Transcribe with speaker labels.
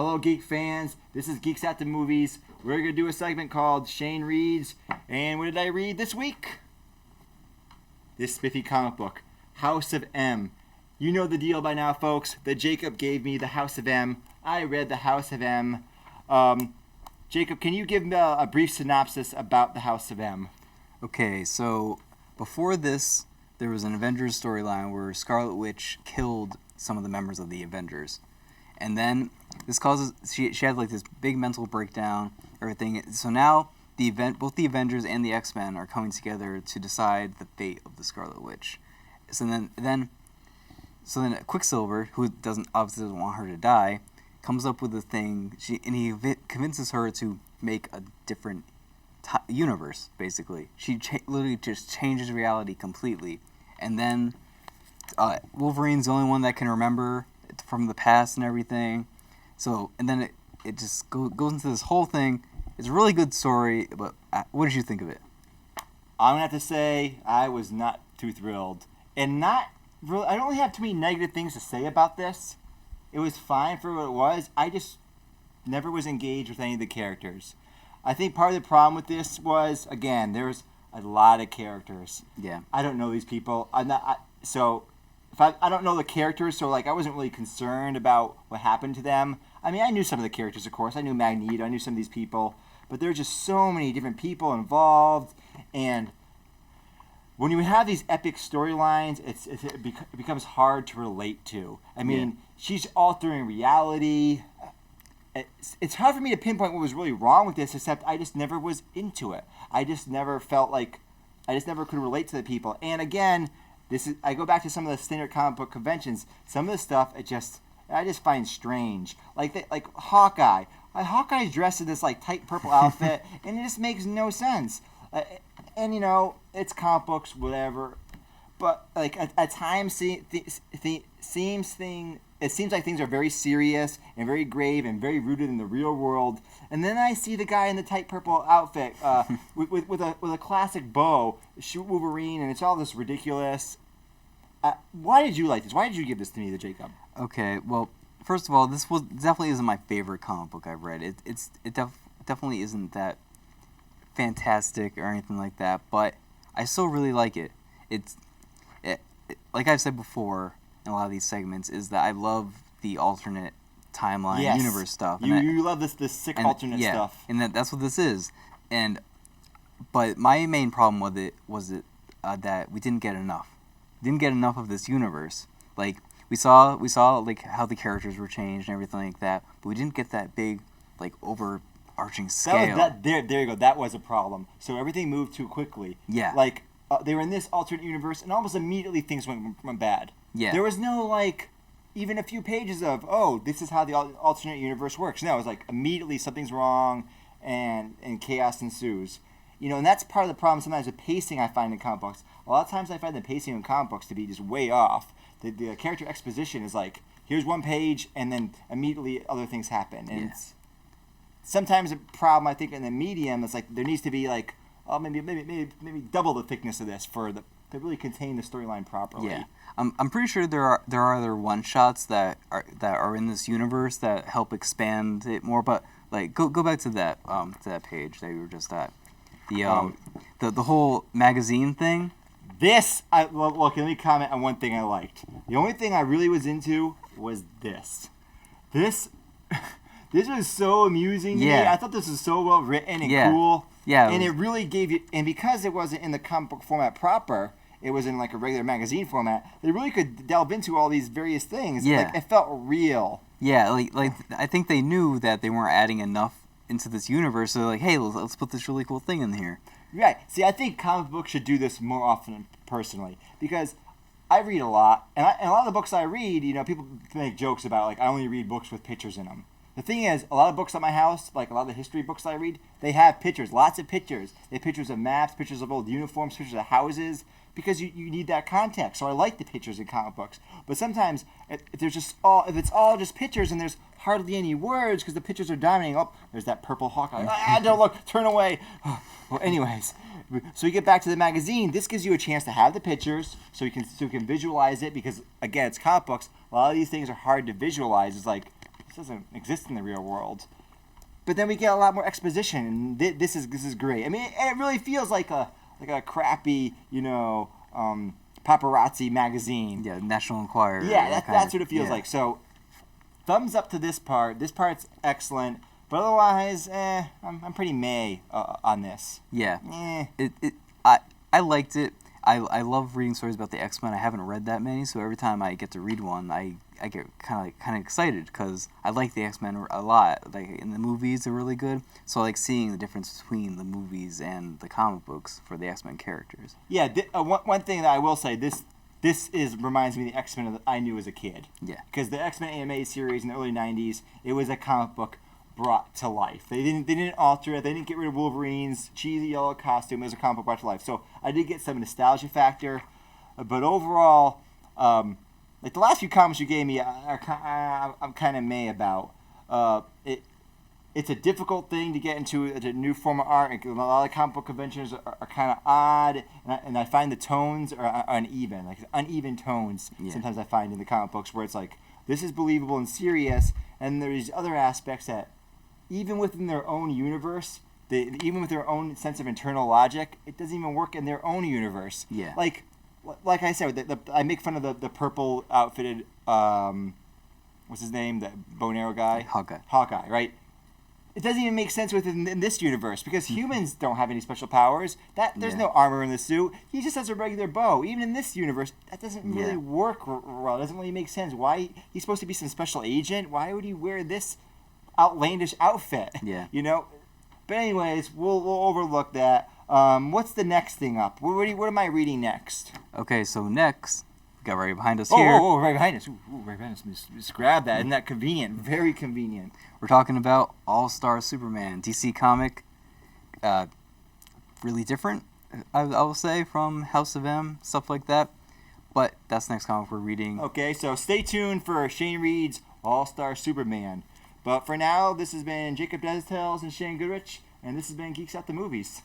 Speaker 1: Hello, geek fans. This is Geeks at the Movies. We're going to do a segment called Shane Reads. And what did I read this week? This spiffy comic book, House of M. You know the deal by now, folks. That Jacob gave me the House of M. I read the House of M. Jacob, can you give me a brief synopsis about the House of M?
Speaker 2: Okay, so before this, there was an Avengers storyline where Scarlet Witch killed some of the members of the Avengers. And then this causes she had like this big mental breakdown, everything. So now both the Avengers and the X-Men are coming together to decide the fate of the Scarlet Witch. So then Quicksilver, who obviously doesn't want her to die, comes up with a thing. He convinces her to make a different universe. Basically, she literally just changes reality completely. And then Wolverine's the only one that can remember from the past and everything. So, and then it just goes into this whole thing. It's a really good story, but what did you think of it?
Speaker 1: I'm going to have to say I was not too thrilled. And not really, I don't really have too many negative things to say about this. It was fine for what it was. I just never was engaged with any of the characters. I think part of the problem with this was, again, there's a lot of characters.
Speaker 2: Yeah.
Speaker 1: I don't know these people. I don't know the characters, so like I wasn't really concerned about what happened to them. I mean, I knew some of the characters, of course. I knew Magneto. I knew some of these people. But there are just so many different people involved. And when you have these epic storylines, it becomes hard to relate to. I mean, she's altering reality. It's hard for me to pinpoint what was really wrong with this, except I just never was into it. I just never felt like... I just never could relate to the people. And again... I go back to some of the standard comic book conventions. Some of the stuff I just find strange. Like Hawkeye. Hawkeye's dressed in this like tight purple outfit, and it just makes no sense. And you know, it's comic books, whatever. But like at times, it seems like things are very serious and very grave and very rooted in the real world. And then I see the guy in the tight purple outfit with a classic bow shoot Wolverine, and it's all this ridiculous. Why did you like this? Why did you give this to me, Jacob?
Speaker 2: Okay, well, first of all, this definitely isn't my favorite comic book I've read. It definitely isn't that fantastic or anything like that, but I still really like it. Like I've said before in a lot of these segments, is that I love the alternate timeline universe stuff.
Speaker 1: You love this sick alternate stuff.
Speaker 2: And that's what this is. But my main problem with it was that we didn't get enough. We didn't get enough of this universe. Like we saw like how the characters were changed and everything like that, but we didn't get that big like overarching scale.
Speaker 1: There you go. That was a problem. So everything moved too quickly.
Speaker 2: Yeah.
Speaker 1: Like they were in this alternate universe, and almost immediately things went bad.
Speaker 2: Yeah.
Speaker 1: There was no like even a few pages of this is how the alternate universe works. No, it was like immediately something's wrong, and chaos ensues. You know, and that's part of the problem sometimes with pacing I find in comic books. A lot of times I find the pacing in comic books to be just way off. The character exposition is like, here's one page, and then immediately other things happen. And it's sometimes a problem, I think, in the medium is like there needs to be like, maybe double the thickness of this to really contain the storyline properly.
Speaker 2: Yeah. I'm pretty sure there are other one-shots that are in this universe that help expand it more, but like go back to that page that you were just at. The whole magazine thing.
Speaker 1: Let me comment on one thing I liked. The only thing I really was into was this. This was so amusing to me. I thought this was so well written and cool.
Speaker 2: Yeah.
Speaker 1: And it really gave you, and because it wasn't in the comic book format proper, it was in like a regular magazine format, they really could delve into all these various things.
Speaker 2: Yeah.
Speaker 1: Like, it felt real.
Speaker 2: Yeah, like I think they knew that they weren't adding enough into this universe, so they're like, hey, let's put this really cool thing in here.
Speaker 1: Right. See, I think comic books should do this more often, personally, because I read a lot, and a lot of the books I read, you know, people make jokes about, like, I only read books with pictures in them. The thing is, a lot of books at my house, like a lot of the history books I read, they have pictures, lots of pictures. They have pictures of maps, pictures of old uniforms, pictures of houses, because you need that context. So I like the pictures in comic books. But sometimes, if it's all just pictures and there's hardly any words because the pictures are dominating, there's that purple Hawkeye. Don't look, turn away. Well, anyways, so we get back to the magazine. This gives you a chance to have the pictures so you can visualize it because, again, it's comic books. A lot of these things are hard to visualize. It's like, this doesn't exist in the real world. But then we get a lot more exposition, and this is great. I mean, it really feels like a crappy, paparazzi magazine.
Speaker 2: Yeah, National Enquirer.
Speaker 1: Yeah, that's what it feels like. So, thumbs up to this part. This part's excellent, but otherwise, I'm pretty meh on this.
Speaker 2: Yeah.
Speaker 1: Eh.
Speaker 2: I liked it. I love reading stories about the X-Men. I haven't read that many, so every time I get to read one, I get kind of excited because I like the X-Men a lot. Like in the movies, they're really good. So I like seeing the difference between the movies and the comic books for the X-Men characters.
Speaker 1: Yeah, one thing that I will say, this reminds me of the X-Men that I knew as a kid.
Speaker 2: Yeah.
Speaker 1: Because the X-Men animated series in the early '90s, it was a comic book brought to life. They didn't alter it. They didn't get rid of Wolverine's cheesy yellow costume. It was a comic book brought to life. So I did get some nostalgia factor, but overall, like the last few comics you gave me, I'm kind of meh about. It's a difficult thing to get into a new form of art. A lot of comic book conventions are kind of odd, and I find the tones are uneven, like uneven tones.
Speaker 2: Yeah.
Speaker 1: Sometimes I find in the comic books where it's like this is believable and serious, and there's other aspects that even within their own universe, even with their own sense of internal logic, it doesn't even work in their own universe.
Speaker 2: Yeah.
Speaker 1: Like I said, I make fun of the purple outfitted, what's his name, the bow and arrow guy? Hawkeye, right? It doesn't even make sense within this universe because humans don't have any special powers. There's no armor in the suit. He just has a regular bow. Even in this universe, that doesn't really work well. It doesn't really make sense. Why he's supposed to be some special agent? Why would he wear this outlandish outfit?
Speaker 2: Yeah.
Speaker 1: But anyways, we'll overlook that. What's the next thing up? What am I reading next?
Speaker 2: Okay, so next, we got right behind us
Speaker 1: here.
Speaker 2: here.
Speaker 1: Oh, right behind us. Ooh, right behind us. Just grab that. Isn't that convenient? Very convenient.
Speaker 2: We're talking about All-Star Superman, DC comic. Really different, I will say, from House of M, stuff like that. But that's the next comic we're reading.
Speaker 1: Okay, so stay tuned for Shane Reed's All-Star Superman. But for now, this has been Jacob Desitels and Shane Goodrich, and this has been Geeks at the Movies.